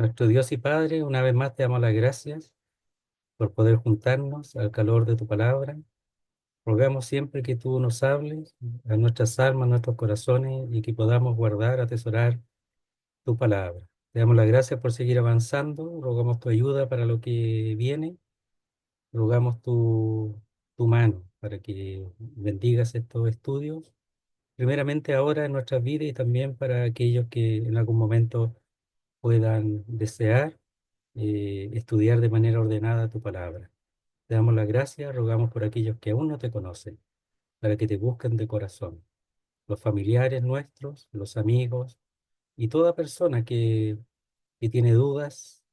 Nuestro Dios y Padre, una vez más te damos las gracias por poder juntarnos al calor de tu palabra. Rogamos siempre que tú nos hables a nuestras almas, a nuestros corazones y que podamos guardar, atesorar tu palabra. Te damos las gracias por seguir avanzando, rogamos tu ayuda para lo que viene, rogamos tu mano para que bendigas estos estudios, primeramente ahora en nuestras vidas y también para aquellos que en algún momento puedan desear estudiar de manera ordenada tu palabra. Te damos las gracias, rogamos por aquellos que aún no te conocen, para que te busquen de corazón, los familiares nuestros, los amigos y toda persona que tiene dudas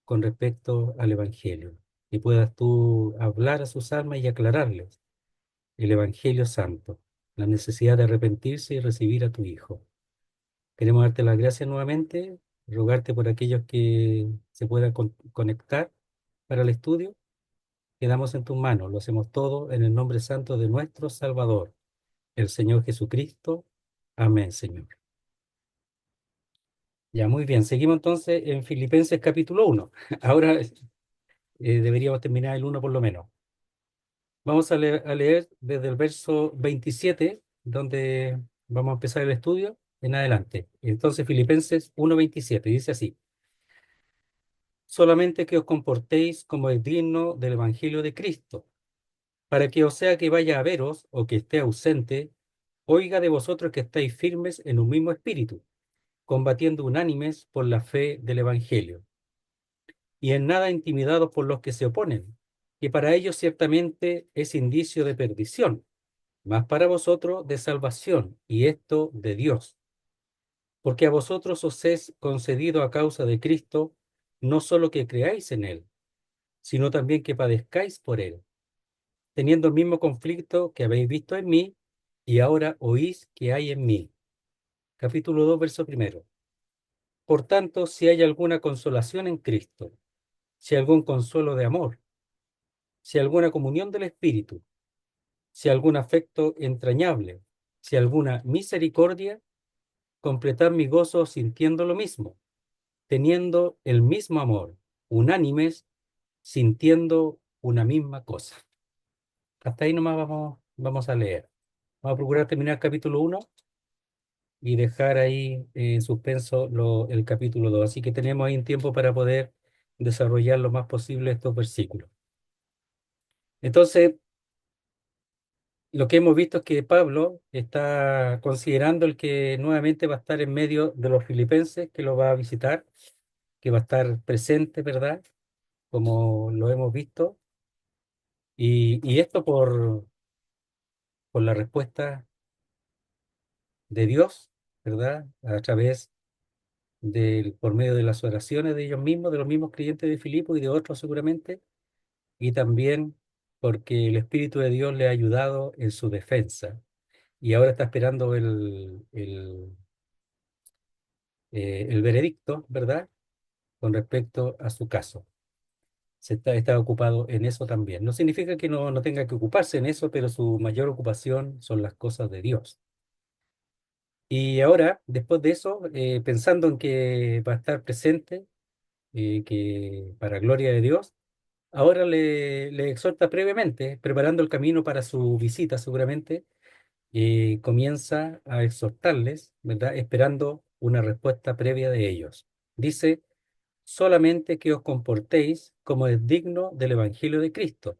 con respecto al Evangelio, que puedas tú hablar a sus almas y aclararles el Evangelio santo, la necesidad de arrepentirse y recibir a tu Hijo. Queremos darte las gracias nuevamente, rogarte por aquellos que se puedan conectar para el estudio. Quedamos en tus manos, lo hacemos todo en el nombre santo de nuestro Salvador, el Señor Jesucristo. Amén, Señor. Ya, muy bien. Seguimos entonces en Filipenses capítulo 1. Ahora deberíamos terminar el 1 por lo menos. Vamos a leer desde el verso 27, donde vamos a empezar el estudio, en adelante. Entonces, Filipenses 1:27 dice así: solamente que os comportéis como es digno del Evangelio de Cristo, para que o sea que vaya a veros o que esté ausente, oiga de vosotros que estáis firmes en un mismo espíritu, combatiendo unánimes por la fe del Evangelio, y en nada intimidados por los que se oponen, que para ellos ciertamente es indicio de perdición, mas para vosotros de salvación, y esto de Dios, porque a vosotros os es concedido a causa de Cristo, no solo que creáis en Él, sino también que padezcáis por Él, teniendo el mismo conflicto que habéis visto en mí, y ahora oís que hay en mí. Capítulo 2 verso primero. Por tanto, si hay alguna consolación en Cristo, si algún consuelo de amor, si alguna comunión del Espíritu, si algún afecto entrañable, si alguna misericordia, completad mi gozo sintiendo lo mismo, teniendo el mismo amor, unánimes, sintiendo una misma cosa. Hasta ahí nomás vamos a leer. Vamos a procurar terminar el capítulo 1 y dejar ahí en suspenso el capítulo 2. Así que tenemos ahí un tiempo para poder desarrollar lo más posible estos versículos. Entonces, lo que hemos visto es que Pablo está considerando el que nuevamente va a estar en medio de los filipenses, que lo va a visitar, que va a estar presente, ¿verdad? Como lo hemos visto. Y esto por la respuesta de Dios, ¿verdad? A través por medio de las oraciones de ellos mismos, de los mismos creyentes de Filipo y de otros seguramente, y también porque el Espíritu de Dios le ha ayudado en su defensa. Y ahora está esperando el veredicto, ¿verdad? Con respecto a su caso. Está ocupado en eso también. No significa que no tenga que ocuparse en eso, pero su mayor ocupación son las cosas de Dios. Y ahora, después de eso, pensando en que va a estar presente, que para gloria de Dios, ahora le exhorta brevemente, preparando el camino para su visita seguramente, comienza a exhortarles, ¿verdad? Esperando una respuesta previa de ellos. Dice, solamente que os comportéis como es digno del Evangelio de Cristo.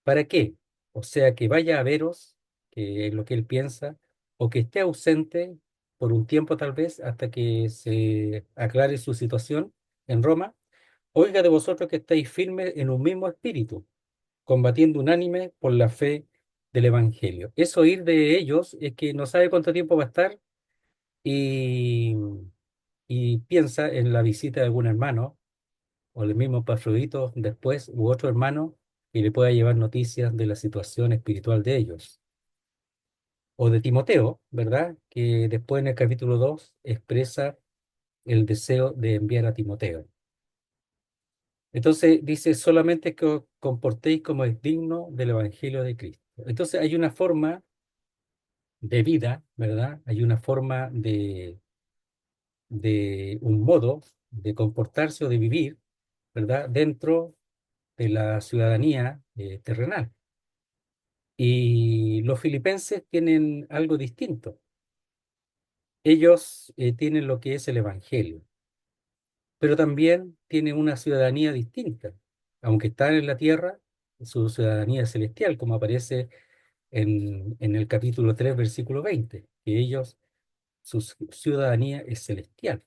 ¿Para qué? O sea, que vaya a veros, que es lo que él piensa, o que esté ausente por un tiempo tal vez, hasta que se aclare su situación en Roma. Oiga de vosotros que estáis firmes en un mismo espíritu, combatiendo unánime por la fe del Evangelio. Eso oír de ellos es que no sabe cuánto tiempo va a estar y, y piensa en la visita de algún hermano o el mismo Epafrodito después u otro hermano y le pueda llevar noticias de la situación espiritual de ellos. O de Timoteo, ¿verdad? Que después en el capítulo 2 expresa el deseo de enviar a Timoteo. Entonces dice solamente que os comportéis como es digno del Evangelio de Cristo. Entonces hay una forma de vida, ¿verdad? Hay una forma de un modo de comportarse o de vivir, ¿verdad? Dentro de la ciudadanía terrenal. Y los filipenses tienen algo distinto. Ellos tienen lo que es el Evangelio, pero también tienen una ciudadanía distinta. Aunque están en la tierra, su ciudadanía es celestial, como aparece en el capítulo 3 versículo 20 que ellos, su ciudadanía es celestial.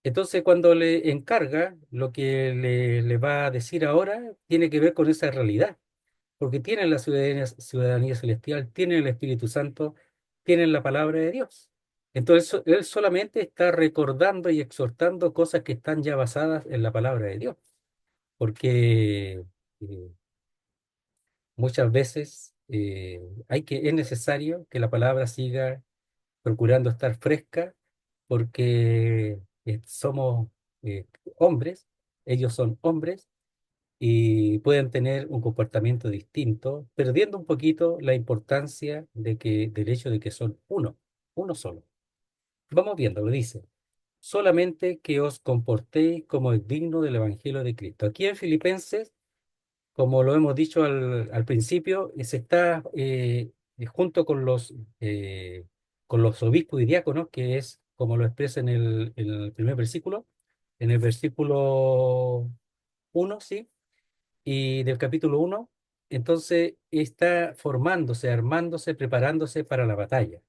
Entonces, cuando le encarga, lo que le va a decir ahora tiene que ver con esa realidad, porque tienen la ciudadanía celestial, tienen el Espíritu Santo, tienen la palabra de Dios. Entonces, él solamente está recordando y exhortando cosas que están ya basadas en la palabra de Dios, porque muchas veces es necesario que la palabra siga procurando estar fresca, porque somos hombres, ellos son hombres y pueden tener un comportamiento distinto, perdiendo un poquito la importancia del hecho de que son uno solo. Vamos viendo, lo dice. Solamente que os comportéis como es digno del Evangelio de Cristo. Aquí en Filipenses, como lo hemos dicho al principio, se está junto con los obispos y diáconos, que es como lo expresa en el primer versículo, en el versículo 1, ¿sí? Y del capítulo 1, entonces está formándose, armándose, preparándose para la batalla.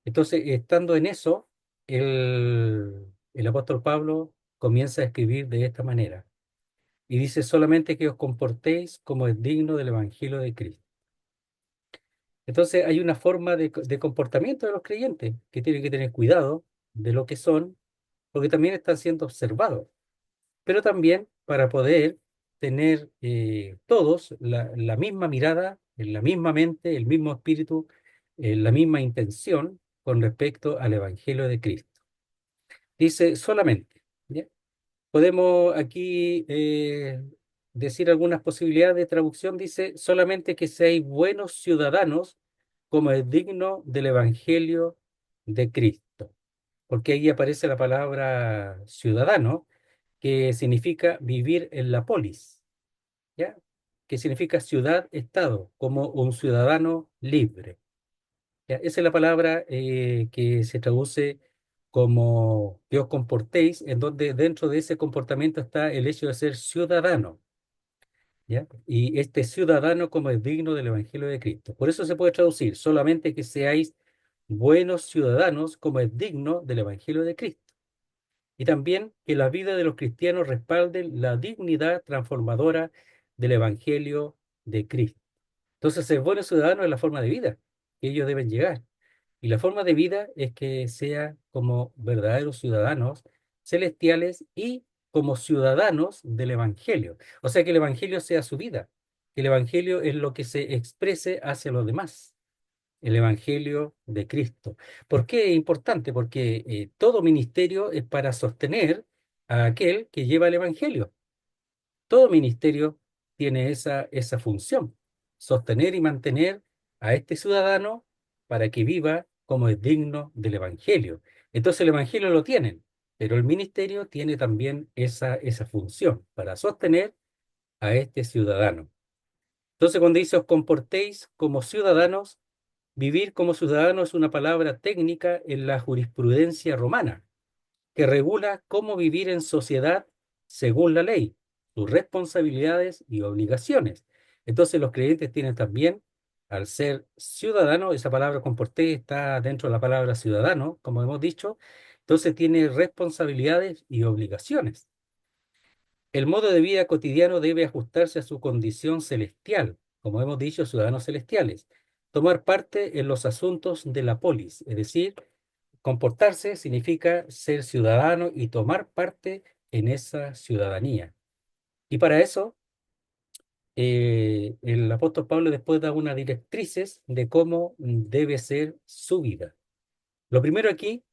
Entonces, estando en eso, el apóstol Pablo comienza a escribir de esta manera. Y dice solamente que os comportéis como es digno del Evangelio de Cristo. Entonces hay una forma de comportamiento de los creyentes que tienen que tener cuidado de lo que son, porque también están siendo observados. Pero también para poder tener todos la misma mirada, en la misma mente, el mismo espíritu, la misma intención con respecto al Evangelio de Cristo. Dice solamente, ¿ya? Podemos aquí decir algunas posibilidades de traducción. Dice solamente que seáis buenos ciudadanos como es digno del Evangelio de Cristo. Porque ahí aparece la palabra ciudadano, que significa vivir en la polis, ¿ya? Que significa ciudad-estado, como un ciudadano libre. ¿Ya? Esa es la palabra que se traduce como que os comportéis, en donde dentro de ese comportamiento está el hecho de ser ciudadano, ¿ya? Y este ciudadano como es digno del Evangelio de Cristo. Por eso se puede traducir solamente que seáis buenos ciudadanos como es digno del Evangelio de Cristo. Y también que la vida de los cristianos respalde la dignidad transformadora del Evangelio de Cristo. Entonces, ser buenos ciudadanos es la forma de vida que ellos deben llegar. Y la forma de vida es que sea como verdaderos ciudadanos celestiales y como ciudadanos del Evangelio. O sea, que el Evangelio sea su vida, que el Evangelio es lo que se exprese hacia los demás, el Evangelio de Cristo. ¿Por qué es importante? Porque todo ministerio es para sostener a aquel que lleva el Evangelio. Todo ministerio tiene esa función, sostener y mantener a este ciudadano para que viva como es digno del Evangelio. Entonces el Evangelio lo tienen, pero el ministerio tiene también esa función para sostener a este ciudadano. Entonces cuando dice os comportéis como ciudadanos, vivir como ciudadano es una palabra técnica en la jurisprudencia romana que regula cómo vivir en sociedad según la ley, sus responsabilidades y obligaciones. Entonces los creyentes tienen también, al ser ciudadano, esa palabra comporté está dentro de la palabra ciudadano, como hemos dicho, entonces tiene responsabilidades y obligaciones. El modo de vida cotidiano debe ajustarse a su condición celestial, como hemos dicho, ciudadanos celestiales. Tomar parte en los asuntos de la polis, es decir, comportarse significa ser ciudadano y tomar parte en esa ciudadanía. Y para eso, el apóstol Pablo después da unas directrices de cómo debe ser su vida. Lo primero aquí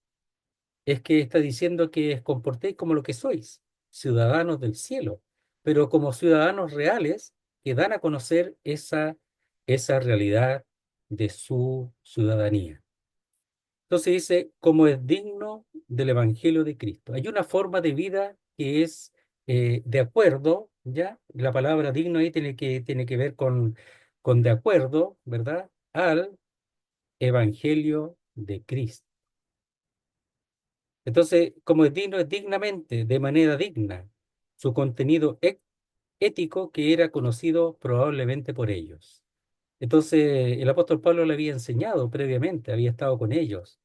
es que está diciendo que os comportéis como lo que sois, ciudadanos del cielo, pero como ciudadanos reales que dan a conocer esa realidad de su ciudadanía. Entonces dice, como es digno del Evangelio de Cristo. Hay una forma de vida que es de acuerdo, ¿ya? La palabra digno ahí tiene que ver con de acuerdo, ¿verdad? Al Evangelio de Cristo. Entonces, como es dignamente, de manera digna, su contenido ético que era conocido probablemente por ellos. Entonces, el apóstol Pablo le había enseñado previamente, había estado con ellos,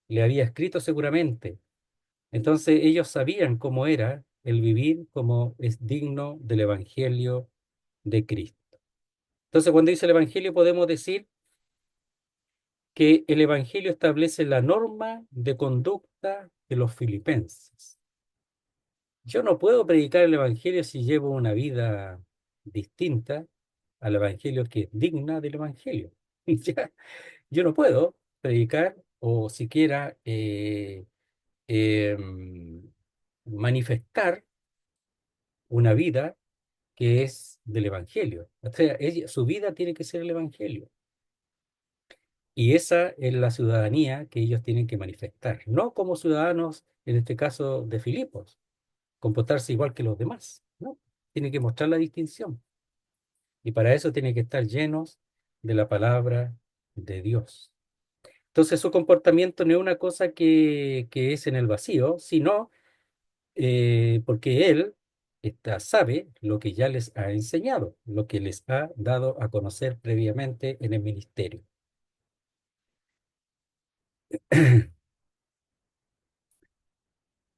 le había escrito seguramente. Entonces, ellos sabían cómo era el vivir como es digno del Evangelio de Cristo. Entonces, cuando dice el Evangelio, podemos decir que el Evangelio establece la norma de conducta de los filipenses. Yo no puedo predicar el Evangelio si llevo una vida distinta al Evangelio que es digna del Evangelio. ¿Ya? Yo no puedo predicar o siquiera eh, manifestar una vida que es del Evangelio. O sea, su vida tiene que ser el Evangelio. Y esa es la ciudadanía que ellos tienen que manifestar, no como ciudadanos, en este caso de Filipos, comportarse igual que los demás, ¿no? Tienen que mostrar la distinción. Y para eso tienen que estar llenos de la palabra de Dios. Entonces su comportamiento no es una cosa que es en el vacío, sino porque Él sabe lo que ya les ha enseñado, lo que les ha dado a conocer previamente en el ministerio.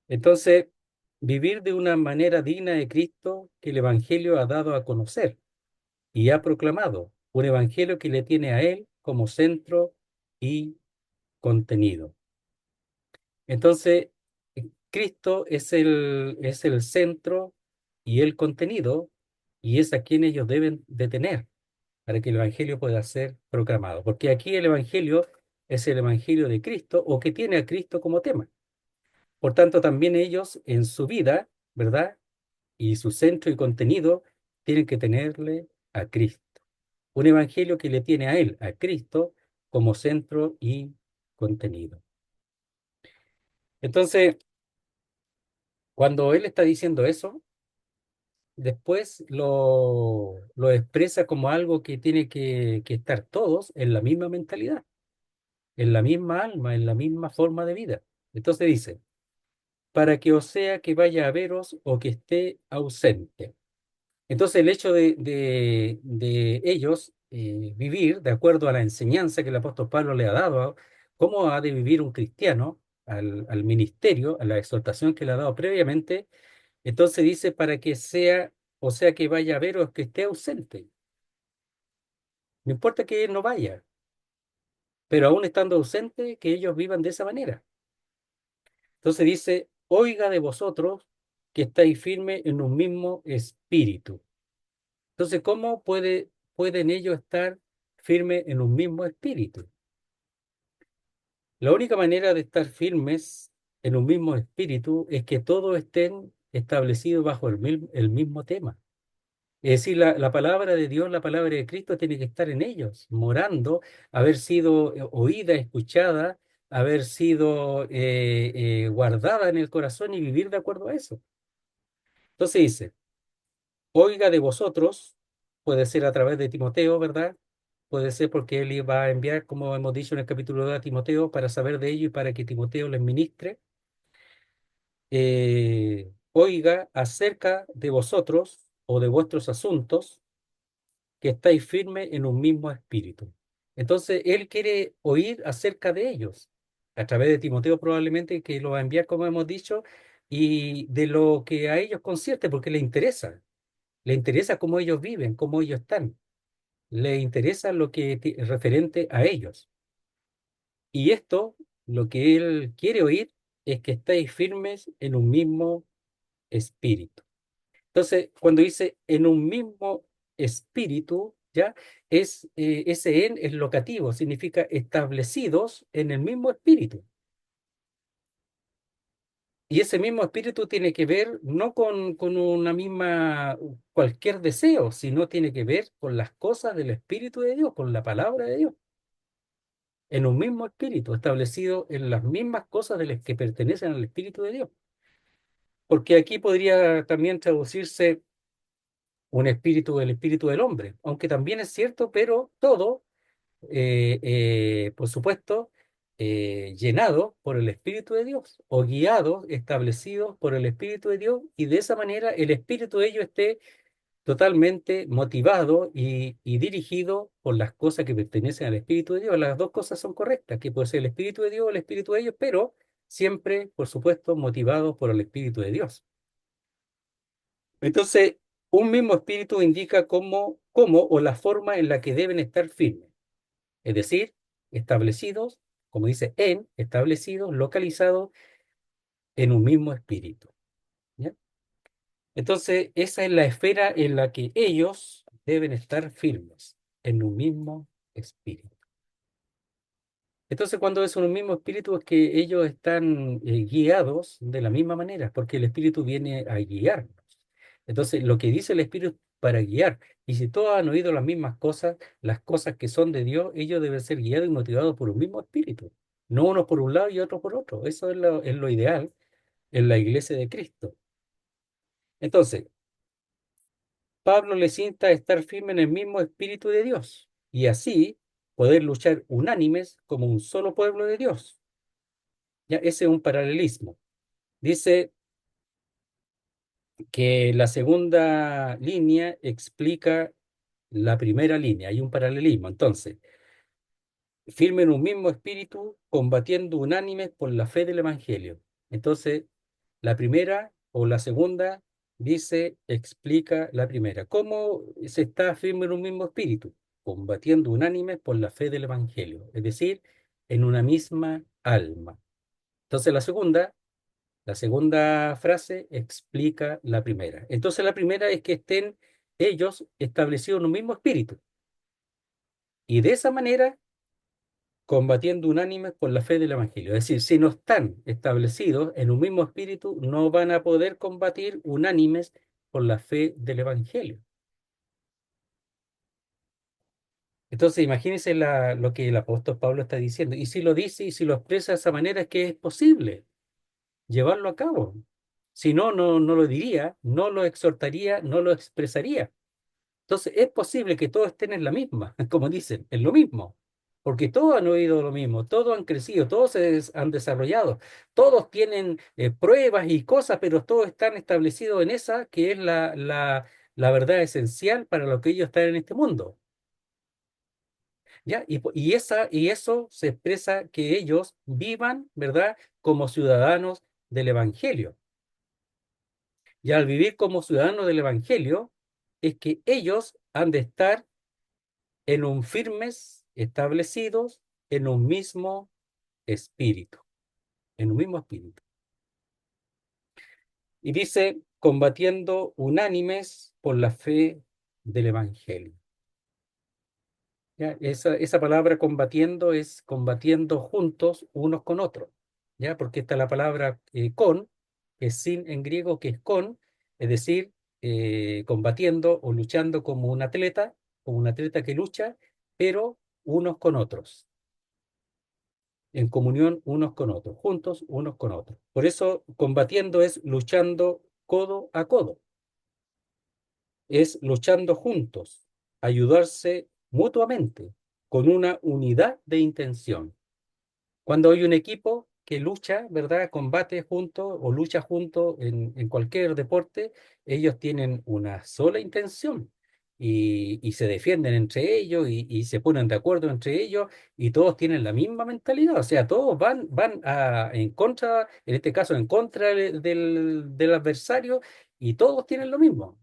Entonces, vivir de una manera digna de Cristo que el Evangelio ha dado a conocer y ha proclamado, un Evangelio que le tiene a Él como centro y contenido. Entonces, Cristo es el centro y el contenido, y es a quien ellos deben de tener para que el Evangelio pueda ser proclamado. Porque aquí el Evangelio es el Evangelio de Cristo o que tiene a Cristo como tema. Por tanto, también ellos en su vida, ¿verdad? Y su centro y contenido tienen que tenerle a Cristo. Un Evangelio que le tiene a Él, a Cristo, como centro y contenido. Entonces, cuando Él está diciendo eso, después lo expresa como algo que tiene que estar todos en la misma mentalidad, en la misma alma, en la misma forma de vida. Entonces dice, para que os sea que vaya a veros o que esté ausente. Entonces el hecho de ellos vivir de acuerdo a la enseñanza que el apóstol Pablo le ha dado, cómo ha de vivir un cristiano, al ministerio, a la exhortación que le ha dado previamente, entonces dice para que sea, o sea que vaya a ver o que esté ausente. No importa que él no vaya, pero aún estando ausente, que ellos vivan de esa manera. Entonces dice, oiga de vosotros que estáis firmes en un mismo espíritu. Entonces, ¿cómo pueden ellos estar firmes en un mismo espíritu? La única manera de estar firmes en un mismo espíritu es que todos estén establecidos bajo el mismo tema. Es decir, la palabra de Dios, la palabra de Cristo tiene que estar en ellos, morando, haber sido oída, escuchada, haber sido guardada en el corazón y vivir de acuerdo a eso. Entonces dice, oiga de vosotros, puede ser a través de Timoteo, ¿verdad? Puede ser porque él iba a enviar, como hemos dicho en el capítulo 2, a Timoteo para saber de ello y para que Timoteo les ministre. Oiga acerca de vosotros o de vuestros asuntos que estáis firmes en un mismo espíritu. Entonces, él quiere oír acerca de ellos, a través de Timoteo probablemente, que lo va a enviar, como hemos dicho, y de lo que a ellos concierne, porque le interesa cómo ellos viven, cómo ellos están, le interesa lo que es referente a ellos. Y esto, lo que él quiere oír, es que estéis firmes en un mismo espíritu. Entonces, cuando dice en un mismo espíritu, ¿ya? Ese en es locativo, significa establecidos en el mismo espíritu. Y ese mismo espíritu tiene que ver no con una misma, cualquier deseo, sino tiene que ver con las cosas del Espíritu de Dios, con la palabra de Dios. en un mismo espíritu, establecido en las mismas cosas de las que pertenecen al Espíritu de Dios. Porque aquí podría también traducirse un espíritu, el espíritu del hombre, aunque también es cierto, pero todo, por supuesto, llenado por el Espíritu de Dios o guiados, establecidos por el Espíritu de Dios, y de esa manera el espíritu de ellos esté totalmente motivado y dirigido por las cosas que pertenecen al Espíritu de Dios. Las dos cosas son correctas, que puede ser el Espíritu de Dios o el Espíritu de ellos, pero siempre, por supuesto, motivados por el Espíritu de Dios. Entonces, un mismo espíritu indica cómo o la forma en la que deben estar firmes, es decir, establecidos, como dice, establecidos, localizados en un mismo espíritu. ¿Ya? Entonces, esa es la esfera en la que ellos deben estar firmes, en un mismo espíritu. Entonces, cuando es un mismo espíritu, es que ellos están guiados de la misma manera, porque el espíritu viene a guiarnos. Entonces, lo que dice el espíritu es para guiar. Y si todos han oído las mismas cosas, las cosas que son de Dios, ellos deben ser guiados y motivados por un mismo espíritu. No uno por un lado y otro por otro. Eso es lo ideal en la iglesia de Cristo. Entonces, Pablo les insta a estar firme en el mismo espíritu de Dios y así poder luchar unánimes como un solo pueblo de Dios. Ya, ese es un paralelismo. Dice que la segunda línea explica la primera línea, hay un paralelismo. Entonces, firme en un mismo espíritu, combatiendo unánimes por la fe del Evangelio. Entonces, la primera o la segunda dice, explica la primera. ¿Cómo se está firme en un mismo espíritu? Combatiendo unánimes por la fe del Evangelio, es decir, en una misma alma. Entonces, la segunda frase explica la primera. Entonces, la primera es que estén ellos establecidos en un mismo espíritu. Y de esa manera combatiendo unánimes por la fe del Evangelio. Es decir, si no están establecidos en un mismo espíritu, no van a poder combatir unánimes por la fe del Evangelio. Entonces, imagínense lo que el apóstol Pablo está diciendo. Y si lo dice y si lo expresa de esa manera, es que es posible llevarlo a cabo. Si no, no lo diría, no lo exhortaría, no lo expresaría. Entonces, es posible que todos estén en la misma, como dicen, en lo mismo, porque todos han oído lo mismo, todos han crecido, todos han desarrollado, todos tienen pruebas y cosas, pero todos están establecidos en esa que es la verdad esencial para lo que ellos están en este mundo. ¿Ya? Y eso se expresa que ellos vivan, ¿verdad?, como ciudadanos del Evangelio. Y al vivir como ciudadanos del Evangelio, es que ellos han de estar en un firmes, establecidos en un mismo espíritu, en un mismo espíritu. Y dice, combatiendo unánimes por la fe del Evangelio. ¿Ya? Esa palabra combatiendo es combatiendo juntos unos con otros, ¿ya? Porque está la palabra con, que es sin en griego, que es con, es decir, combatiendo o luchando como un atleta que lucha, pero unos con otros, en comunión unos con otros, juntos unos con otros. Por eso combatiendo es luchando codo a codo, es luchando juntos, ayudarse mutuamente, con una unidad de intención. Cuando hay un equipo que lucha, ¿verdad? Combate juntos o lucha juntos en cualquier deporte, ellos tienen una sola intención y se defienden entre ellos y se ponen de acuerdo entre ellos y todos tienen la misma mentalidad. O sea, todos en contra, en este caso, en contra del adversario y todos tienen lo mismo.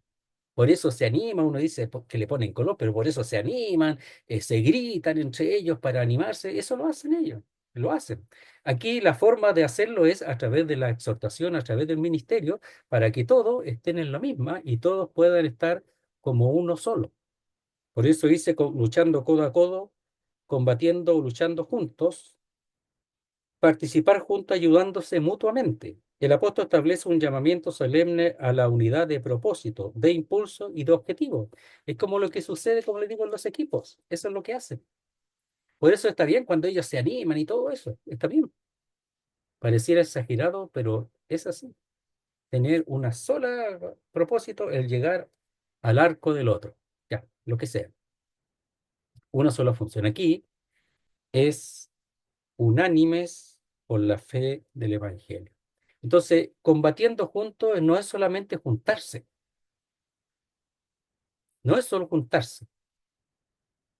Por eso se anima, uno dice que le ponen color, pero por eso se animan, se gritan entre ellos para animarse, eso lo hacen ellos, lo hacen. Aquí la forma de hacerlo es a través de la exhortación, a través del ministerio, para que todos estén en la misma y todos puedan estar como uno solo. Por eso dice luchando codo a codo, combatiendo o luchando juntos, participar juntos ayudándose mutuamente. El apóstol establece un llamamiento solemne a la unidad de propósito, de impulso y de objetivo. Es como lo que sucede, como le digo, en los equipos. Eso es lo que hacen. Por eso está bien cuando ellos se animan y todo eso, está bien. Pareciera exagerado, pero es así. Tener una sola propósito, el llegar al arco del otro, ya, lo que sea, una sola función. Aquí es unánimes por la fe del Evangelio. Entonces, combatiendo juntos no es solamente juntarse, no es solo juntarse,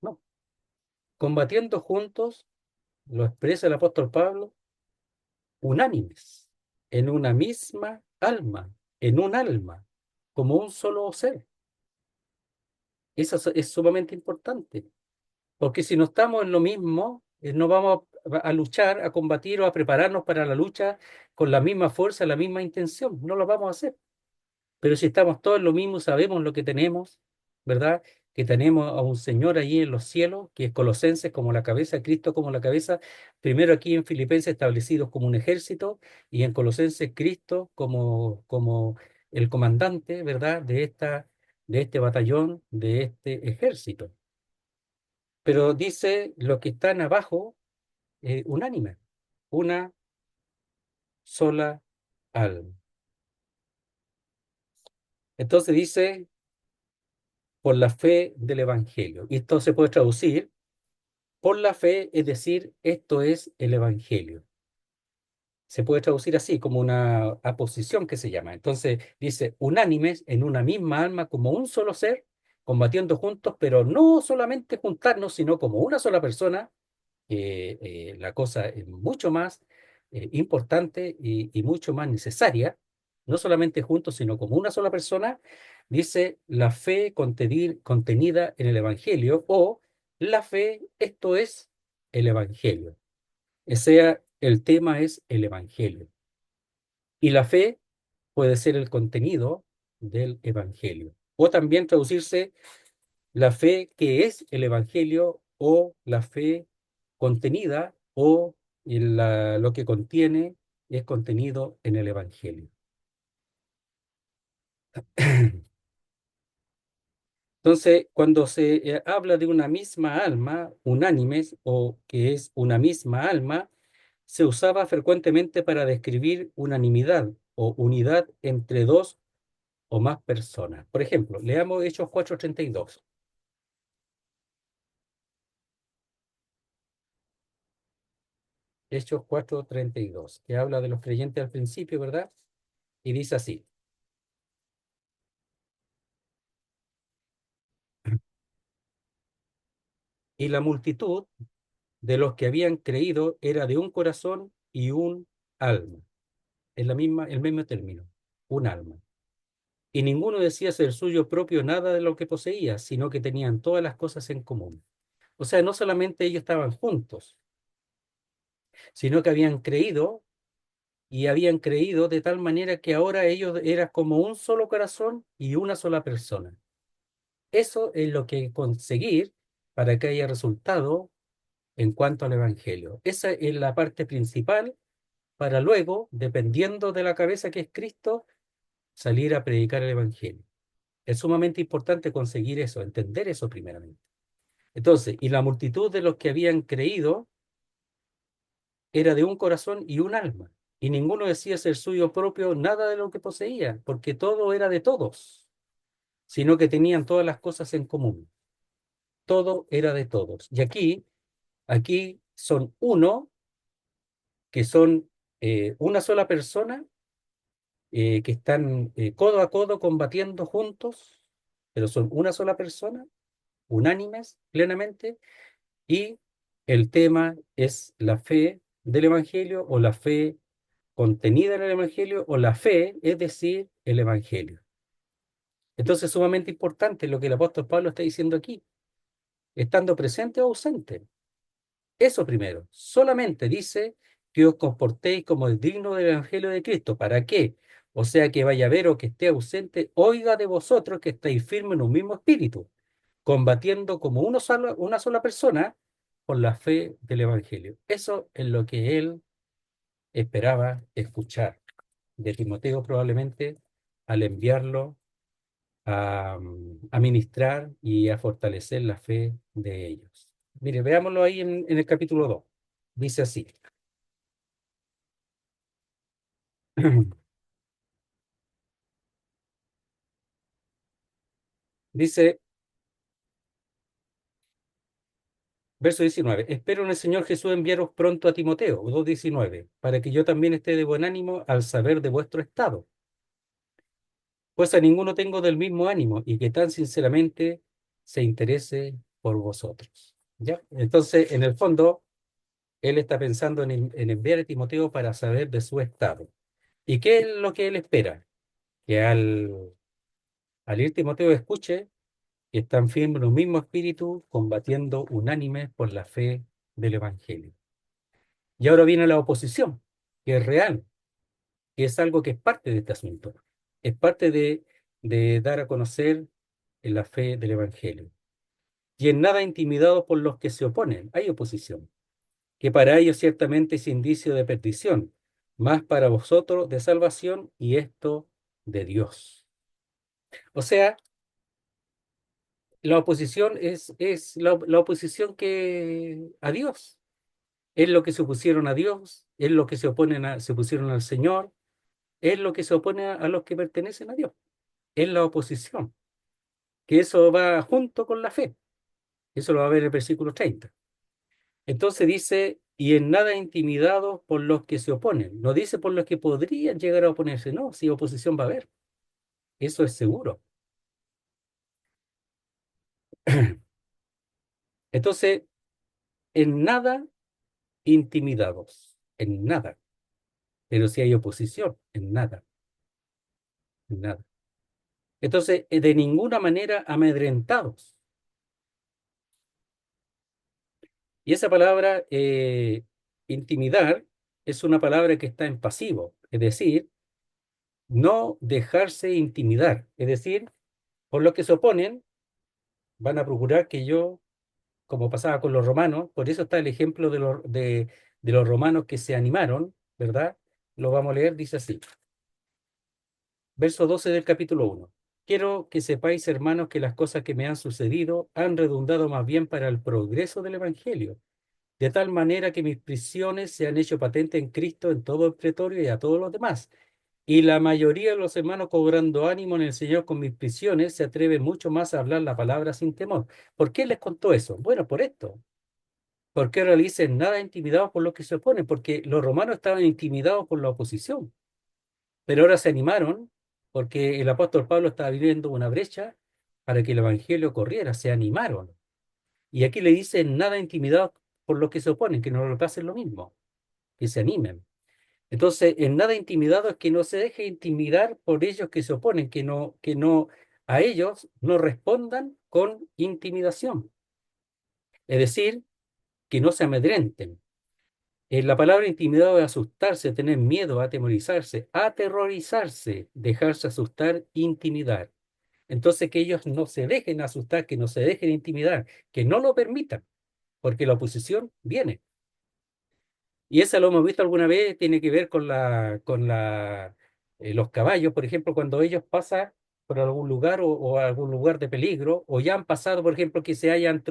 no. Combatiendo juntos, lo expresa el apóstol Pablo, unánimes, en una misma alma, en un alma, como un solo ser. Eso es sumamente importante. Porque si no estamos en lo mismo, no vamos a luchar, a combatir o a prepararnos para la lucha con la misma fuerza, la misma intención. No lo vamos a hacer. Pero si estamos todos en lo mismo, sabemos lo que tenemos, ¿verdad? Que tenemos a un Señor allí en los cielos, que es Colosenses como la cabeza, Cristo como la cabeza, primero aquí en Filipenses establecidos como un ejército y en Colosenses Cristo como el comandante, ¿verdad? De este batallón, de este ejército. Pero dice los que están abajo, unánime, una sola alma. Entonces dice, por la fe del Evangelio. Y esto se puede traducir, por la fe, es decir, esto es el Evangelio. Se puede traducir así, como una aposición que se llama. Entonces dice, unánimes en una misma alma, como un solo ser, combatiendo juntos, pero no solamente juntarnos, sino como una sola persona. La cosa es mucho más importante y mucho más necesaria, no solamente juntos, sino como una sola persona, dice la fe contenida en el Evangelio o la fe, esto es el Evangelio. O sea, el tema es el Evangelio. Y la fe puede ser el contenido del Evangelio. O también traducirse la fe que es el Evangelio o la fe contenida o lo que contiene es contenido en el Evangelio. Entonces, cuando se habla de una misma alma, unánimes o que es una misma alma, se usaba frecuentemente para describir unanimidad o unidad entre dos o más personas. Por ejemplo, leamos Hechos 4:32. Hechos 4:32, que habla de los creyentes al principio, ¿verdad? Y dice así, y la multitud de los que habían creído era de un corazón y un alma. Es el mismo término, un alma. Y ninguno decía ser suyo propio nada de lo que poseía, sino que tenían todas las cosas en común. O sea, no solamente ellos estaban juntos, sino que habían creído y habían creído de tal manera que ahora ellos eran como un solo corazón y una sola persona. Eso es lo que conseguir para que haya resultado en cuanto al Evangelio. Esa es la parte principal para luego, dependiendo de la cabeza que es Cristo, salir a predicar el Evangelio. Es sumamente importante conseguir eso, entender eso primeramente. Entonces, y la multitud de los que habían creído era de un corazón y un alma, y ninguno decía ser suyo propio nada de lo que poseía, porque todo era de todos, sino que tenían todas las cosas en común. Todo era de todos. Y aquí son uno, que son una sola persona, que están codo a codo combatiendo juntos, pero son una sola persona, unánimes plenamente, y el tema es la fe del Evangelio o la fe contenida en el Evangelio o la fe, es decir, el Evangelio. Entonces es sumamente importante lo que el apóstol Pablo está diciendo aquí, estando presente o ausente. Eso primero, solamente dice que os comportéis como es digno del Evangelio de Cristo. ¿Para qué? O sea, que vaya a ver o que esté ausente, oiga de vosotros que estáis firmes en un mismo espíritu, combatiendo como una sola persona por la fe del Evangelio. Eso es lo que él esperaba escuchar de Timoteo probablemente al enviarlo a ministrar y a fortalecer la fe de ellos. Mire, veámoslo ahí en el capítulo 2. Dice así. Dice, verso 19: espero en el Señor Jesús enviaros pronto a Timoteo, 2:19, para que yo también esté de buen ánimo al saber de vuestro estado, pues a ninguno tengo del mismo ánimo y que tan sinceramente se interese por vosotros. ¿Ya? Entonces, en el fondo, él está pensando en enviar a Timoteo para saber de su estado. ¿Y qué es lo que él espera? Que al ir Timoteo escuche que están firmes en un mismo espíritu, combatiendo unánimes por la fe del Evangelio. Y ahora viene la oposición, que es real, que es algo que es parte de este asunto. Es parte de dar a conocer en la fe del Evangelio. Y en nada intimidados por los que se oponen. Hay oposición, que para ellos ciertamente es indicio de perdición, más para vosotros de salvación, y esto de Dios. O sea, la oposición es la oposición que a Dios. Es lo que se opusieron a Dios, es lo que se opusieron al Señor, es lo que se opone a los que pertenecen a Dios. Es la oposición, que eso va junto con la fe. Eso lo va a ver en el versículo 30. Entonces dice, y en nada intimidados por los que se oponen. No dice por los que podrían llegar a oponerse, no, si oposición va a haber. Eso es seguro. Entonces, en nada intimidados, en nada. Pero si hay oposición, en nada, en nada. Entonces, de ninguna manera amedrentados. Y esa palabra, intimidar, es una palabra que está en pasivo, es decir, no dejarse intimidar. Es decir, por los que se oponen, van a procurar que yo, como pasaba con los romanos, por eso está el ejemplo de los romanos que se animaron, ¿verdad? Lo vamos a leer, dice así, verso 12 del capítulo 1. Quiero que sepáis, hermanos, que las cosas que me han sucedido han redundado más bien para el progreso del Evangelio, de tal manera que mis prisiones se han hecho patentes en Cristo en todo el pretorio y a todos los demás. Y la mayoría de los hermanos, cobrando ánimo en el Señor con mis prisiones, se atreven mucho más a hablar la palabra sin temor. ¿Por qué les contó eso? Bueno, por esto. ¿Por qué ahora le dicen nada intimidados por los que se oponen? Porque los romanos estaban intimidados por la oposición, pero ahora se animaron porque el apóstol Pablo estaba abriendo una brecha para que el evangelio corriera. Se animaron. Y aquí le dicen nada intimidados por los que se oponen, que no lo pasen lo mismo, que se animen. Entonces, en nada intimidado es que no se deje intimidar por ellos que se oponen, que no, a ellos no respondan con intimidación. Es decir, que no se amedrenten. La palabra intimidado es asustarse, tener miedo, aterrorizarse, dejarse asustar, intimidar. Entonces, que ellos no se dejen asustar, que no se dejen intimidar, que no lo permitan, porque la oposición viene. Y esa lo hemos visto alguna vez, tiene que ver los caballos, por ejemplo, cuando ellos pasan por algún lugar o algún lugar de peligro, o ya han pasado, por ejemplo, que hayan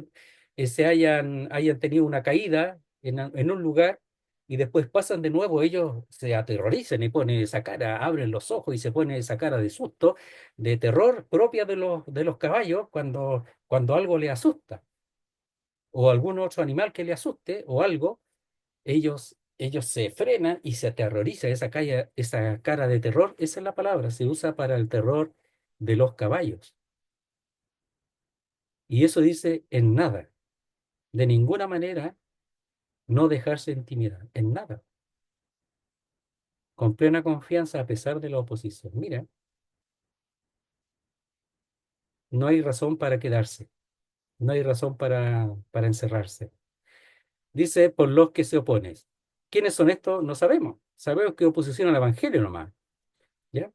tenido una caída en un lugar y después pasan de nuevo, ellos se aterrorizan y ponen esa cara, abren los ojos y se ponen esa cara de susto, de terror propia de los caballos cuando algo le asusta, o algún otro animal que le asuste o algo. Ellos se frenan y se aterroriza esa cara de terror. Esa es la palabra, se usa para el terror de los caballos. Y eso dice en nada, de ninguna manera no dejarse intimidar, en nada, con plena confianza a pesar de la oposición. Mira, no hay razón para quedarse, no hay razón para encerrarse. Dice por los que se oponen. ¿Quiénes son estos? No sabemos. Sabemos que oposición al Evangelio nomás, ¿ya?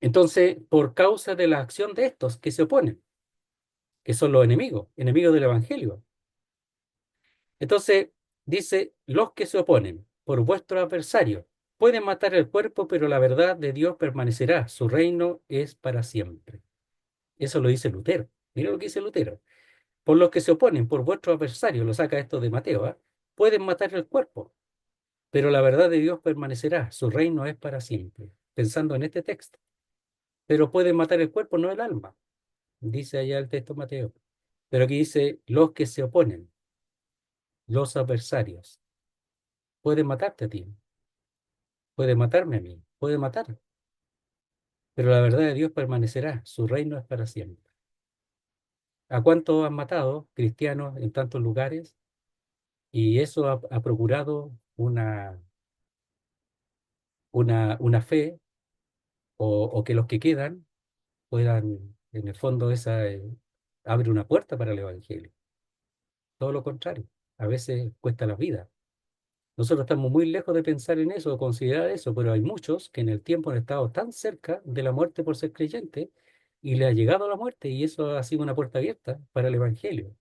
Entonces, por causa de la acción de estos que se oponen, que son los enemigos, enemigos del Evangelio. Entonces, dice, los que se oponen por vuestro adversario pueden matar el cuerpo, pero la verdad de Dios permanecerá, su reino es para siempre. Eso lo dice Lutero. Mira lo que dice Lutero. Por los que se oponen, por vuestros adversarios, lo saca esto de Mateo, ¿ah? Pueden matar el cuerpo, pero la verdad de Dios permanecerá, su reino es para siempre. Pensando en este texto, pero pueden matar el cuerpo, no el alma, dice allá el texto de Mateo. Pero aquí dice, los que se oponen, los adversarios, pueden matarte a ti, pueden matarme a mí, pueden matar, pero la verdad de Dios permanecerá, su reino es para siempre. ¿A cuántos han matado cristianos en tantos lugares? Y eso ha procurado una fe o que los que quedan puedan, en el fondo, esa abre una puerta para el Evangelio. Todo lo contrario, a veces cuesta la vida. Nosotros estamos muy lejos de pensar en eso, de considerar eso, pero hay muchos que en el tiempo han estado tan cerca de la muerte por ser creyentes y le ha llegado la muerte y eso ha sido una puerta abierta para el Evangelio.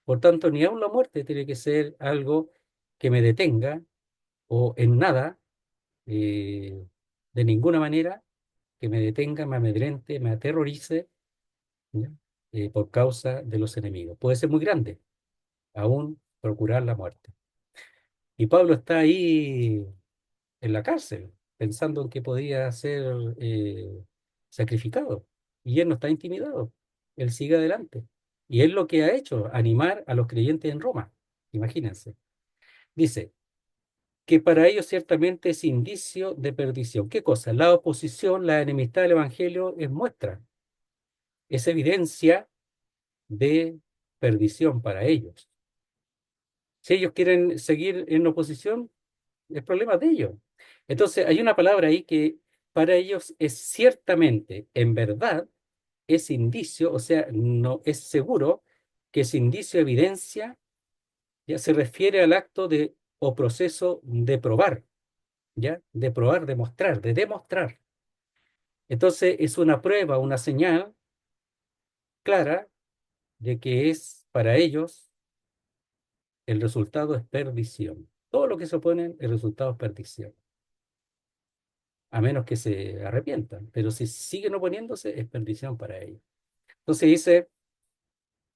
Por tanto, ni aun la muerte tiene que ser algo que me detenga o en nada, eh, de ninguna manera, que me detenga, me amedrente, me aterrorice, ¿ya? Por causa de los enemigos. Puede ser muy grande, aún procurar la muerte. Y Pablo está ahí en la cárcel, pensando en que podía ser sacrificado. Y él no está intimidado, él sigue adelante. Y es lo que ha hecho, animar a los creyentes en Roma. Imagínense. Dice que para ellos ciertamente es indicio de perdición. ¿Qué cosa? La oposición, la enemistad del Evangelio es muestra, es evidencia de perdición para ellos. Si ellos quieren seguir en oposición, es problema de ellos. Entonces, hay una palabra ahí que para ellos es ciertamente, en verdad, es indicio, o sea, no es seguro que es indicio, evidencia, ya se refiere al acto de o proceso de probar, ¿ya? De probar, de mostrar, de demostrar. Entonces, es una prueba, una señal clara de que es para ellos el resultado es perdición. Todo lo que se oponen, el resultado es perdición, a menos que se arrepientan. Pero si siguen oponiéndose, es perdición para ellos. Entonces dice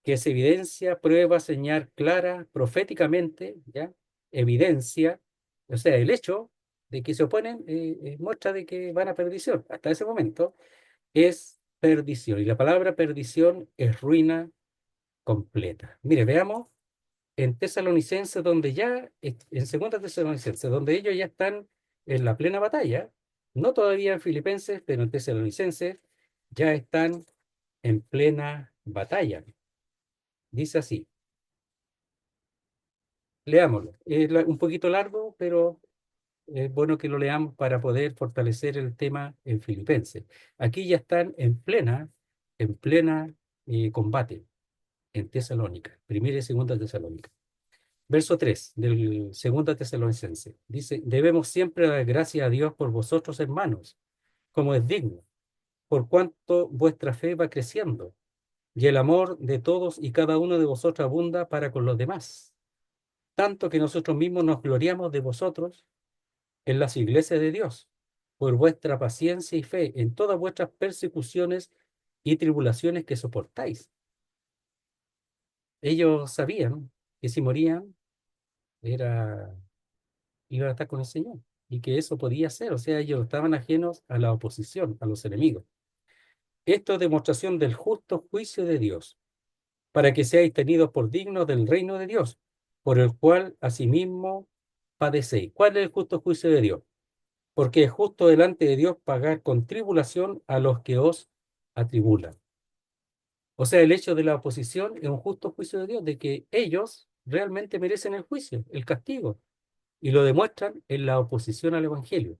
que es evidencia, prueba, señal clara, proféticamente, ¿ya? Evidencia, o sea, el hecho de que se oponen muestra de que van a perdición. Hasta ese momento es perdición. Y la palabra perdición es ruina completa. Mire, veamos en Tesalonicenses, donde ya, en Segunda Tesalonicenses, donde ellos ya están en la plena batalla, no todavía en Filipenses, pero en Tesalonicenses ya están en plena batalla. Dice así, leámoslo. Es un poquito largo, pero es bueno que lo leamos para poder fortalecer el tema en Filipenses. Aquí ya están en plena combate en Tesalónica, primera y segunda Tesalónica. Verso 3 del segundo Tesalonicense. Dice, debemos siempre dar gracias a Dios por vosotros, hermanos, como es digno, por cuanto vuestra fe va creciendo y el amor de todos y cada uno de vosotros abunda para con los demás, tanto que nosotros mismos nos gloriamos de vosotros en las iglesias de Dios, por vuestra paciencia y fe en todas vuestras persecuciones y tribulaciones que soportáis. Ellos sabían que si morían, era iban a estar con el Señor y que eso podía ser, o sea, ellos estaban ajenos a la oposición, a los enemigos. Esto es demostración del justo juicio de Dios, para que seáis tenidos por dignos del reino de Dios, por el cual asimismo padecéis. ¿Cuál es el justo juicio de Dios? Porque es justo delante de Dios pagar con tribulación a los que os atribulan. O sea, el hecho de la oposición es un justo juicio de Dios, de que ellos realmente merecen el juicio, el castigo, y lo demuestran en la oposición al Evangelio.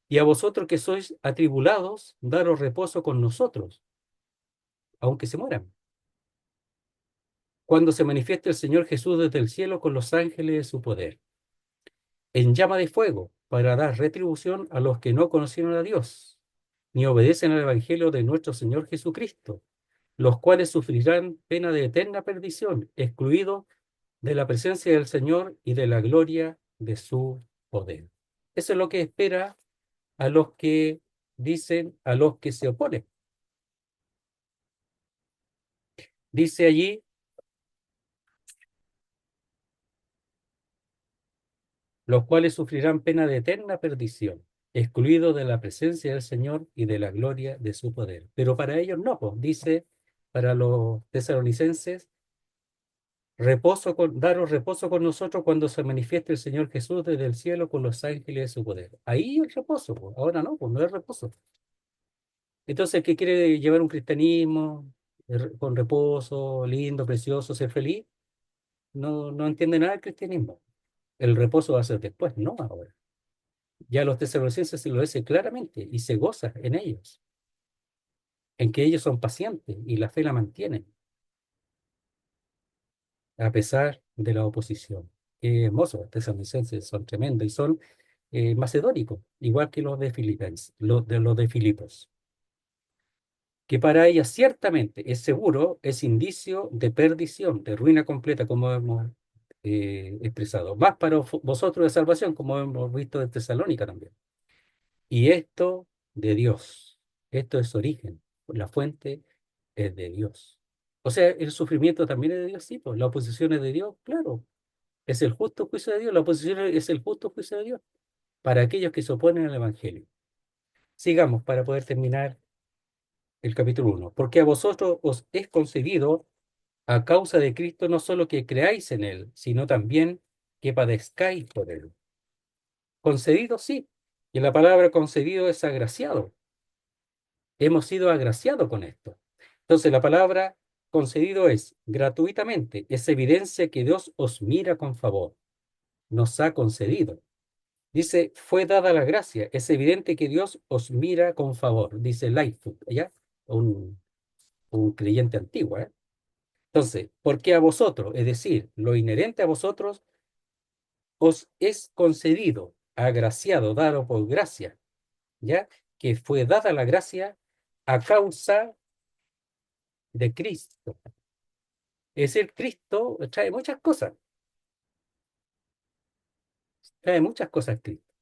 Y a vosotros que sois atribulados, daros reposo con nosotros, aunque se mueran, cuando se manifieste el Señor Jesús desde el cielo con los ángeles de su poder, en llama de fuego, para dar retribución a los que no conocieron a Dios, ni obedecen al Evangelio de nuestro Señor Jesucristo, los cuales sufrirán pena de eterna perdición, excluidos de la presencia del Señor y de la gloria de su poder. Eso es lo que espera a los que dicen, a los que se oponen. Dice allí los cuales sufrirán pena de eterna perdición, excluidos de la presencia del Señor y de la gloria de su poder. Pero para ellos no, pues, dice para los tesalonicenses, daros reposo con nosotros cuando se manifieste el Señor Jesús desde el cielo con los ángeles de su poder. Ahí el reposo, pues, ahora no, pues no es reposo. Entonces, el que quiere llevar un cristianismo con reposo, lindo, precioso, ser feliz, no entiende nada del cristianismo. El reposo va a ser después, no ahora. Ya los tesalonicenses se lo dice claramente y se goza en ellos, en que ellos son pacientes y la fe la mantienen, a pesar de la oposición. Qué hermoso, los tesalonicenses son tremendos y son macedónicos, igual que los de Filipos, que para ellas ciertamente es seguro, es indicio de perdición, de ruina completa, como hemos expresado, más para vosotros de salvación, como hemos visto de Tesalónica también. Y esto de Dios, esto es origen, la fuente es de Dios. O sea, el sufrimiento también es de Dios, sí, pues la oposición es de Dios, claro, es el justo juicio de Dios, la oposición es el justo juicio de Dios para aquellos que se oponen al Evangelio. Sigamos para poder terminar el capítulo 1. Porque a vosotros os es concedido a causa de Cristo no solo que creáis en Él, sino también que padezcáis por Él. Concedido, sí. Y la palabra concedido es agraciado. Hemos sido agraciados con esto. Entonces, la palabra concedido es gratuitamente, es evidencia que Dios os mira con favor, nos ha concedido. Dice, fue dada la gracia, es evidente que Dios os mira con favor, dice Lightfoot, ¿ya? Un, un creyente antiguo, ¿eh? Entonces, porque a vosotros, es decir, lo inherente a vosotros, os es concedido, agraciado, dado por gracia, ¿ya? Que fue dada la gracia a causa de Cristo. Es decir, Cristo trae muchas cosas Cristo.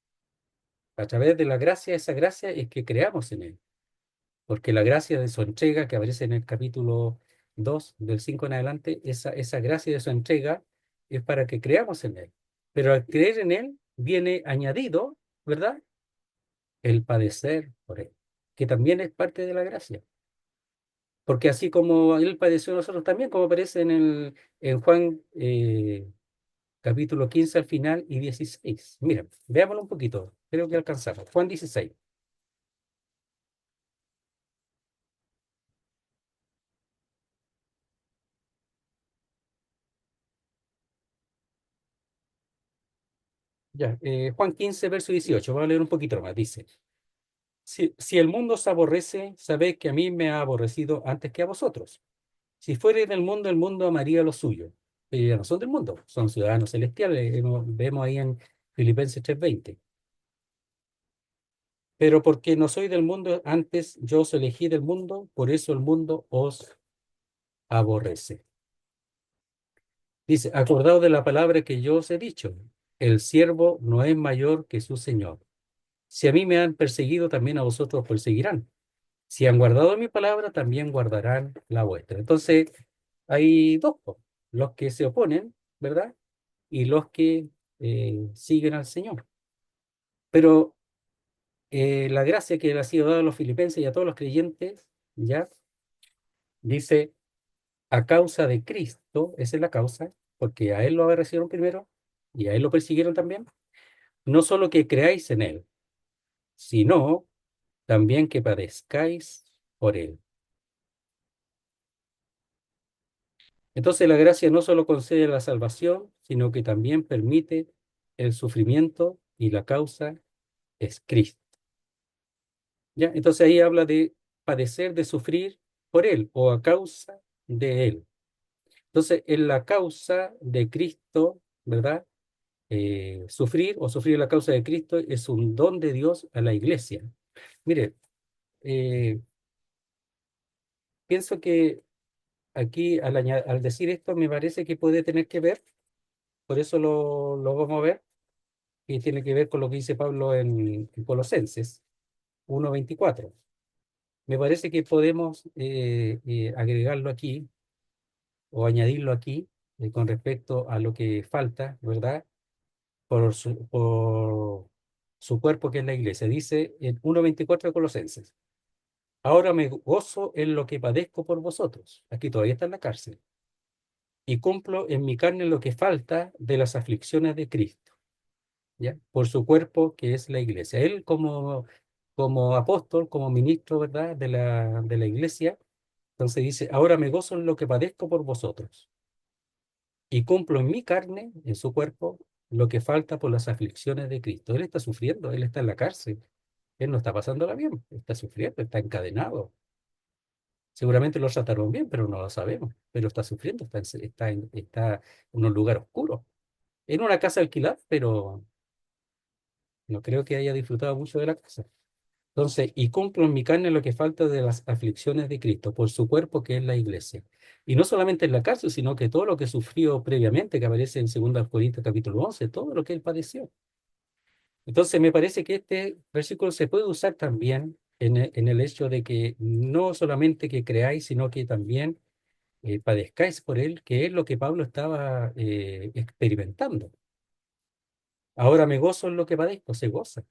A través de la gracia, esa gracia es que creamos en Él, porque la gracia de su entrega, que aparece en el capítulo 2 del 5 en adelante, esa gracia de su entrega es para que creamos en Él. Pero al creer en Él viene añadido, ¿verdad? El padecer por Él, que también es parte de la gracia. Porque así como Él padeció nosotros también, como aparece en Juan capítulo 15 al final y 16. Mira, veámoslo un poquito. Creo que alcanzamos. Juan 16. Ya, Juan 15, verso 18. Voy a leer un poquito más. Dice, si el mundo os aborrece, sabed que a mí me ha aborrecido antes que a vosotros. Si fuere del mundo, el mundo amaría lo suyo. Pero ya no son del mundo, son ciudadanos celestiales. Vemos ahí en Filipenses 3:20. Pero porque no soy del mundo, antes yo os elegí del mundo, por eso el mundo os aborrece. Dice, acordaos de la palabra que yo os he dicho, el siervo no es mayor que su señor. Si a mí me han perseguido, también a vosotros os perseguirán. Si han guardado mi palabra, también guardarán la vuestra. Entonces, hay dos, po, los que se oponen, ¿verdad? Y los que siguen al Señor. Pero la gracia que le ha sido dada a los filipenses y a todos los creyentes, ya, dice, a causa de Cristo, esa es la causa, porque a Él lo aborrecieron primero y a Él lo persiguieron también, no solo que creáis en Él, sino también que padezcáis por Él. Entonces la gracia no solo concede la salvación, sino que también permite el sufrimiento y la causa es Cristo. ¿Ya? Entonces ahí habla de padecer, de sufrir por Él o a causa de Él. Entonces en la causa de Cristo, ¿verdad? Sufrir o sufrir la causa de Cristo es un don de Dios a la iglesia. Mire, eh, pienso que aquí al decir esto me parece que puede tener que ver, por eso lo vamos a ver, y tiene que ver con lo que dice Pablo en Colosenses 1:24. Me parece que podemos agregarlo aquí o añadirlo aquí con respecto a lo que falta, ¿verdad? por su cuerpo que es la iglesia. Dice en 1:24 de Colosenses, ahora me gozo en lo que padezco por vosotros. Aquí todavía está en la cárcel. Y cumplo en mi carne lo que falta de las aflicciones de Cristo, ¿ya? Por su cuerpo que es la iglesia. Él como apóstol, como ministro, ¿verdad? De la iglesia, entonces dice, ahora me gozo en lo que padezco por vosotros y cumplo en mi carne, en su cuerpo, lo que falta por las aflicciones de Cristo. Él está sufriendo, él está en la cárcel, él no está pasándola bien, está sufriendo, está encadenado. Seguramente lo trataron bien, pero no lo sabemos. Pero está sufriendo, está en un lugar oscuro, en una casa alquilada, pero no creo que haya disfrutado mucho de la casa. Entonces, y cumplo en mi carne lo que falta de las aflicciones de Cristo, por su cuerpo que es la iglesia. Y no solamente en la cárcel, sino que todo lo que sufrió previamente, que aparece en 2 Corintios capítulo 11, todo lo que él padeció. Entonces, me parece que este versículo se puede usar también en el hecho de que no solamente que creáis, sino que también padezcáis por él, que es lo que Pablo estaba experimentando. Ahora me gozo en lo que padezco, se goza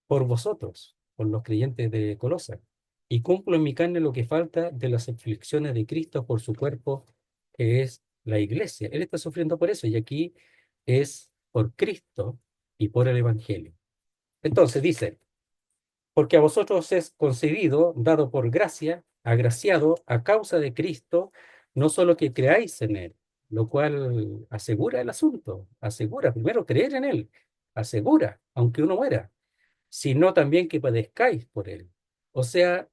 por vosotros, por los creyentes de Colosa, y cumplo en mi carne lo que falta de las aflicciones de Cristo por su cuerpo, que es la iglesia. Él está sufriendo por eso, y aquí es por Cristo y por el Evangelio. Entonces dice, porque a vosotros es concedido, dado por gracia, agraciado a causa de Cristo, no solo que creáis en Él, lo cual asegura el asunto, asegura primero creer en Él, asegura, aunque uno muera, sino también que padezcáis por Él. O sea,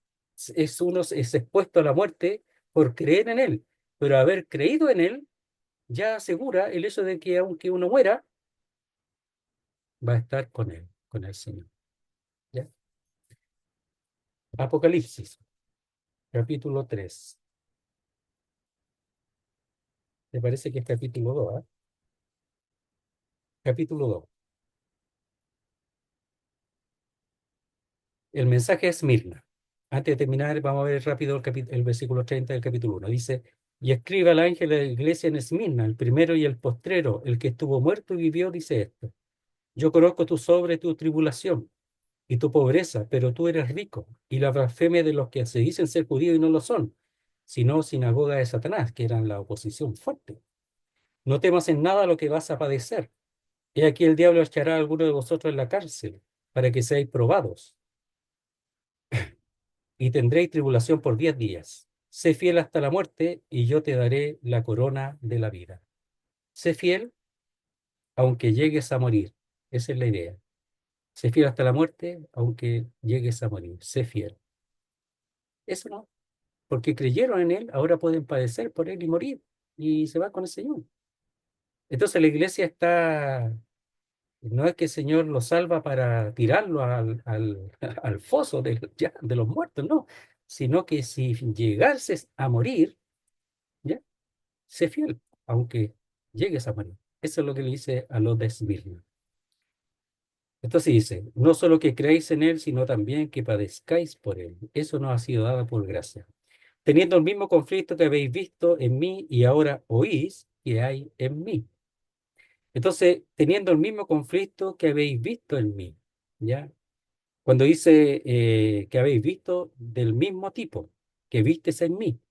uno es expuesto a la muerte por creer en Él, pero haber creído en Él ya asegura el hecho de que aunque uno muera, va a estar con el Señor. ¿Ya? Apocalipsis, capítulo 3. Me parece que es capítulo 2, ¿ah? Capítulo 2. El mensaje es Mirna. Antes de terminar, vamos a ver rápido el versículo 30 del capítulo 1. Dice, y escribe al ángel de la iglesia en Esmirna, el primero y el postrero, el que estuvo muerto y vivió, dice esto. Yo conozco tu sobre tu tribulación y tu pobreza, pero tú eres rico, y la blasfemia de los que se dicen ser judíos y no lo son, sino sinagoga de Satanás, que eran la oposición fuerte. No temas en nada lo que vas a padecer. He aquí el diablo echará a alguno de vosotros en la cárcel, para que seáis probados, y tendréis tribulación por 10 días. Sé fiel hasta la muerte, y yo te daré la corona de la vida. Sé fiel aunque llegues a morir. Esa es la idea. Sé fiel hasta la muerte, aunque llegues a morir. Sé fiel. Eso no, porque creyeron en Él, ahora pueden padecer por Él y morir, y se va con el Señor. Entonces la iglesia está, no es que el Señor lo salva para tirarlo al foso de los muertos, no, sino que si llegases a morir, ¿ya? Sé fiel, aunque llegues a morir. Eso es lo que le dice a los de Esmirna. Entonces dice, no solo que creáis en Él, sino también que padezcáis por Él. Eso nos ha sido dado por gracia. Teniendo el mismo conflicto que habéis visto en mí y ahora oís que hay en mí. Entonces, teniendo el mismo conflicto que habéis visto en mí, ¿ya? Cuando dice que habéis visto del mismo tipo que vistes en mí,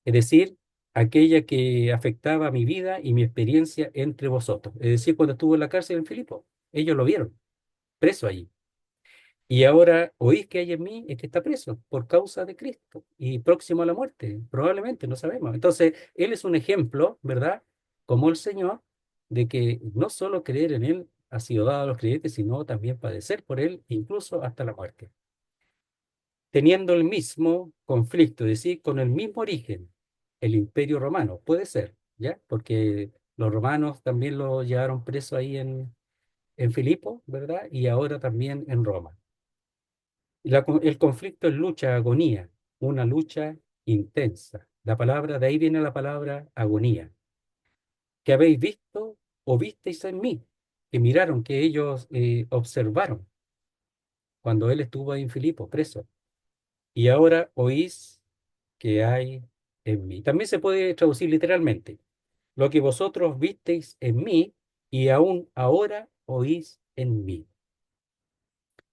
es decir, aquella que afectaba mi vida y mi experiencia entre vosotros. Es decir, cuando estuvo en la cárcel en Filipo, ellos lo vieron, preso allí. Y ahora oís que hay en mí es que está preso por causa de Cristo y próximo a la muerte, probablemente, no sabemos. Entonces, Él es un ejemplo, ¿verdad? Como el Señor, de que no solo creer en Él ha sido dado a los creyentes, sino también padecer por Él, incluso hasta la muerte. Teniendo el mismo conflicto, es decir, con el mismo origen, el Imperio Romano, puede ser, ¿ya? Porque los romanos también lo llevaron preso ahí en Filipo, ¿verdad? Y ahora también en Roma. El conflicto es lucha, agonía, una lucha intensa. De ahí viene la palabra agonía. Que habéis visto o visteis en mí, que miraron, que ellos observaron cuando él estuvo ahí en Filipo, preso. Y ahora oís que hay en mí. También se puede traducir literalmente. Lo que vosotros visteis en mí, y aún ahora oís en mí.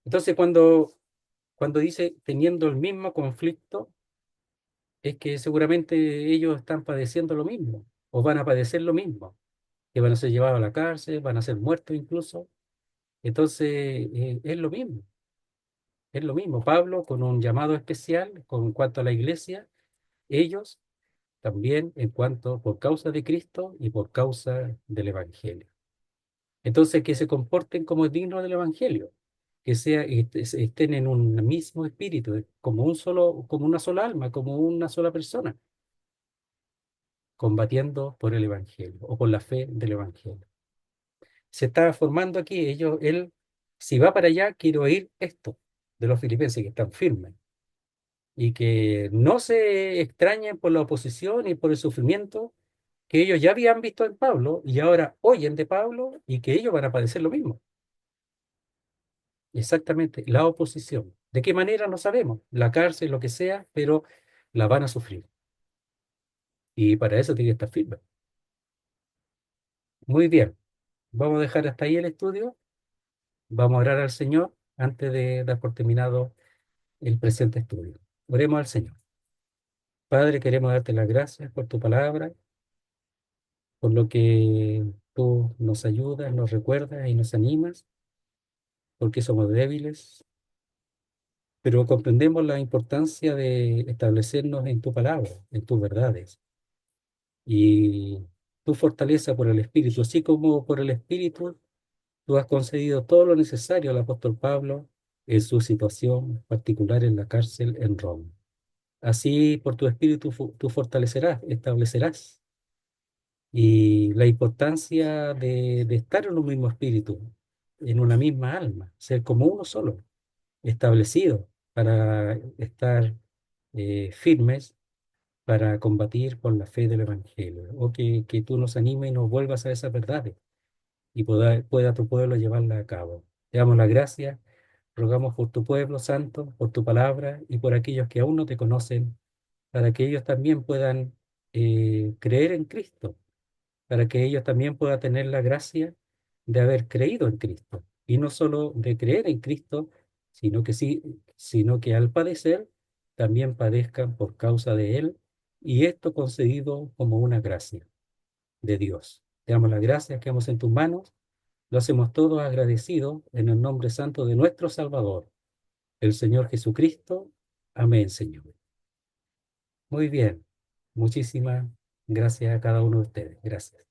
Entonces, cuando dice teniendo el mismo conflicto, es que seguramente ellos están padeciendo lo mismo, o van a padecer lo mismo, que van a ser llevados a la cárcel, van a ser muertos incluso. Entonces, es lo mismo. Pablo, con un llamado especial con cuanto a la iglesia, ellos también en cuanto por causa de Cristo y por causa del Evangelio. Entonces, que se comporten como dignos del Evangelio, que estén en un mismo espíritu, como un solo, como una sola alma, como una sola persona, combatiendo por el Evangelio o por la fe del Evangelio. Se está formando aquí, si va para allá, quiero oír esto de los filipenses que están firmes y que no se extrañen por la oposición y por el sufrimiento que ellos ya habían visto en Pablo y ahora oyen de Pablo y que ellos van a padecer lo mismo. Exactamente, la oposición. ¿De qué manera? No sabemos. La cárcel, lo que sea, pero la van a sufrir. Y para eso tiene que estar firme. Muy bien, vamos a dejar hasta ahí el estudio. Vamos a orar al Señor antes de dar por terminado el presente estudio. Oremos al Señor. Padre, queremos darte las gracias por tu palabra, por lo que tú nos ayudas, nos recuerdas y nos animas, porque somos débiles, pero comprendemos la importancia de establecernos en tu palabra, en tus verdades. Y tu fortaleza por el Espíritu, así como por el Espíritu, tú has concedido todo lo necesario al apóstol Pablo en su situación particular en la cárcel en Roma. Así, por tu Espíritu, tú fortalecerás, establecerás. Y la importancia de estar en un mismo espíritu, en una misma alma, ser como uno solo, establecido para estar firmes para combatir por la fe del Evangelio. O que tú nos animes y nos vuelvas a esas verdades y pueda tu pueblo llevarla a cabo. Te damos las gracias, rogamos por tu pueblo santo, por tu palabra y por aquellos que aún no te conocen, para que ellos también puedan creer en Cristo, para que ellos también puedan tener la gracia de haber creído en Cristo. Y no solo de creer en Cristo, sino que sí, sino que al padecer también padezcan por causa de Él, y esto concedido como una gracia de Dios. Te damos las gracias, quedamos en tus manos, lo hacemos todos agradecidos en el nombre santo de nuestro Salvador, el Señor Jesucristo. Amén, Señor. Muy bien. Muchísimas gracias a cada uno de ustedes. Gracias.